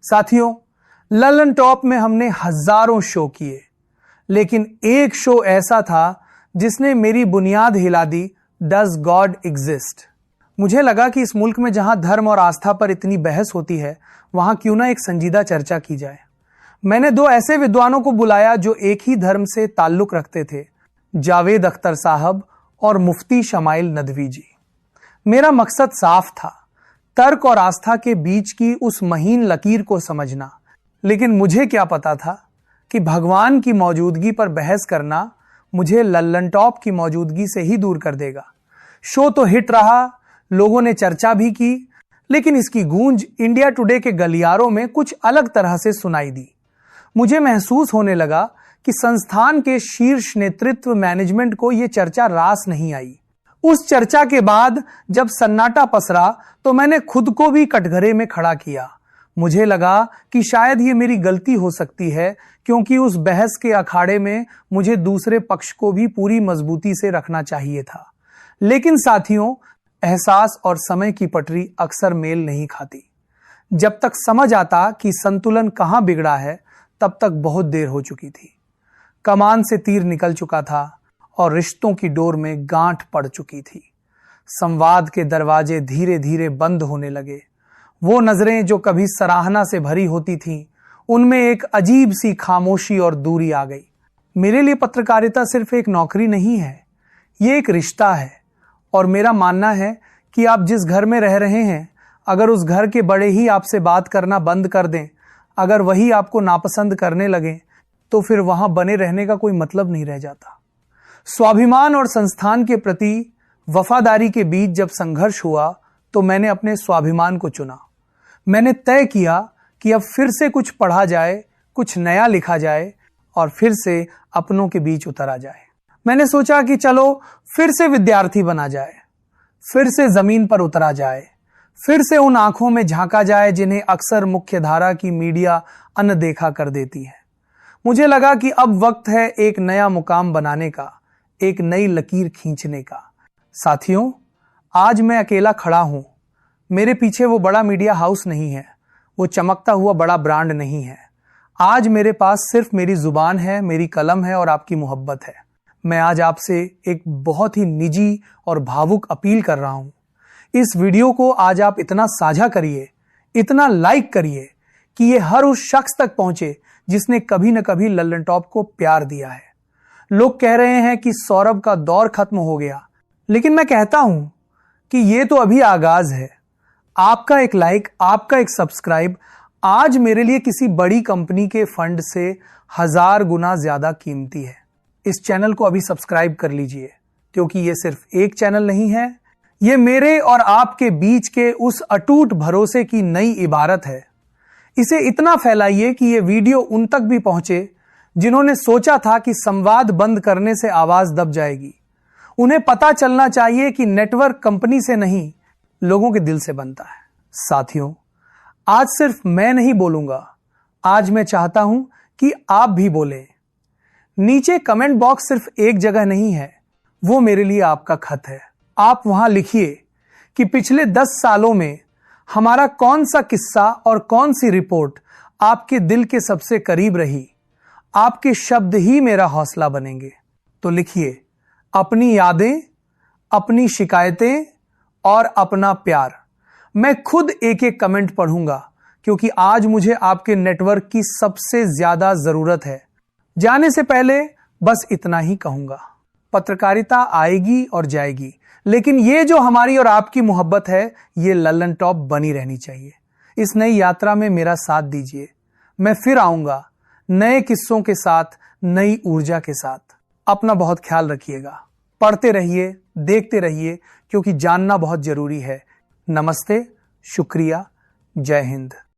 साथियों, लल्लन टॉप में हमने हजारों शो किए, लेकिन एक शो ऐसा था जिसने मेरी बुनियाद हिला दी। Does God exist? मुझे लगा कि इस मुल्क में जहां धर्म और आस्था पर इतनी बहस होती है, वहां क्यों ना एक संजीदा चर्चा की जाए। मैंने दो ऐसे विद्वानों को बुलाया जो एक ही धर्म से ताल्लुक रखते थे, जावेद अख्तर साहब और मुफ्ती शमाइल नदवी जी। मेरा मकसद साफ था, तर्क और आस्था के बीच की उस महीन लकीर को समझना। लेकिन मुझे क्या पता था कि भगवान की मौजूदगी पर बहस करना मुझे लल्लन टॉप की मौजूदगी से ही दूर कर देगा। शो तो हिट रहा, लोगों ने चर्चा भी की, लेकिन इसकी गूंज इंडिया टुडे के गलियारों में कुछ अलग तरह से सुनाई दी। मुझे महसूस होने लगा कि संस्थान के शीर्ष नेतृत्व मैनेजमेंट को यह चर्चा रास नहीं आई। उस चर्चा के बाद जब सन्नाटा पसरा तो मैंने खुद को भी कटघरे में खड़ा किया। मुझे लगा कि शायद ये मेरी गलती हो सकती है, क्योंकि उस बहस के अखाड़े में मुझे दूसरे पक्ष को भी पूरी मजबूती से रखना चाहिए था। लेकिन साथियों, एहसास और समय की पटरी अक्सर मेल नहीं खाती। जब तक समझ आता कि संतुलन कहां बिगड़ा है, तब तक बहुत देर हो चुकी थी। कमान से तीर निकल चुका था और रिश्तों की डोर में गांठ पड़ चुकी थी। संवाद के दरवाजे धीरे धीरे बंद होने लगे। वो नजरें जो कभी सराहना से भरी होती थीं, उनमें एक अजीब सी खामोशी और दूरी आ गई। मेरे लिए पत्रकारिता सिर्फ एक नौकरी नहीं है, ये एक रिश्ता है। और मेरा मानना है कि आप जिस घर में रह रहे हैं, अगर उस घर के बड़े ही आपसे बात करना बंद कर दें, अगर वही आपको नापसंद करने लगें, तो फिर वहां बने रहने का कोई मतलब नहीं रह जाता। स्वाभिमान और संस्थान के प्रति वफादारी के बीच जब संघर्ष हुआ, तो मैंने अपने स्वाभिमान को चुना। मैंने तय किया कि अब फिर से कुछ पढ़ा जाए, कुछ नया लिखा जाए और फिर से अपनों के बीच उतरा जाए। मैंने सोचा कि चलो फिर से विद्यार्थी बना जाए, फिर से जमीन पर उतरा जाए, फिर से उन आंखों में झांका जाए जिन्हें अक्सर मुख्यधारा की मीडिया अनदेखा कर देती है। मुझे लगा कि अब वक्त है एक नया मुकाम बनाने का, एक नई लकीर खींचने का। साथियों, आज मैं अकेला खड़ा हूं। मेरे पीछे वो बड़ा मीडिया हाउस नहीं है, वो चमकता हुआ बड़ा ब्रांड नहीं है। आज मेरे पास सिर्फ मेरी जुबान है, मेरी कलम है और आपकी मोहब्बत है। मैं आज आपसे एक बहुत ही निजी और भावुक अपील कर रहा हूं। इस वीडियो को आज आप इतना साझा करिए, इतना लाइक करिए कि ये हर उस शख्स तक पहुंचे जिसने कभी न कभी लल्लन टॉप को प्यार दिया है। लोग कह रहे हैं कि सौरभ का दौर खत्म हो गया, लेकिन मैं कहता हूं कि ये तो अभी आगाज है। आपका एक लाइक, आपका एक सब्सक्राइब आज मेरे लिए किसी बड़ी कंपनी के फंड से 1000 गुना ज्यादा कीमती है। इस चैनल को अभी सब्सक्राइब कर लीजिए, क्योंकि ये सिर्फ एक चैनल नहीं है, ये मेरे और आपके बीच के उस अटूट भरोसे की नई इबारत है। इसे इतना फैलाइए कि ये वीडियो उन तक भी पहुंचे जिन्होंने सोचा था कि संवाद बंद करने से आवाज दब जाएगी। उन्हें पता चलना चाहिए कि नेटवर्क कंपनी से नहीं, लोगों के दिल से बनता है। साथियों, आज सिर्फ मैं नहीं बोलूंगा, आज मैं चाहता हूं कि आप भी बोलें। नीचे कमेंट बॉक्स सिर्फ एक जगह नहीं है, वो मेरे लिए आपका खत है। आप वहां लिखिए कि पिछले 10 सालों में हमारा कौन सा किस्सा और कौन सी रिपोर्ट आपके दिल के सबसे करीब रही। आपके शब्द ही मेरा हौसला बनेंगे। तो लिखिए अपनी यादें, अपनी शिकायतें और अपना प्यार। मैं खुद एक एक कमेंट पढ़ूंगा, क्योंकि आज मुझे आपके नेटवर्क की सबसे ज्यादा जरूरत है। जाने से पहले बस इतना ही कहूंगा, पत्रकारिता आएगी और जाएगी, लेकिन ये जो हमारी और आपकी मोहब्बत है, ये लल्लन टॉप बनी रहनी चाहिए। इस नई यात्रा में मेरा साथ दीजिए। मैं फिर आऊंगा नए किस्सों के साथ, नई ऊर्जा के साथ। अपना बहुत ख्याल रखिएगा। पढ़ते रहिए, देखते रहिए, क्योंकि जानना बहुत जरूरी है। नमस्ते, शुक्रिया, जय हिंद।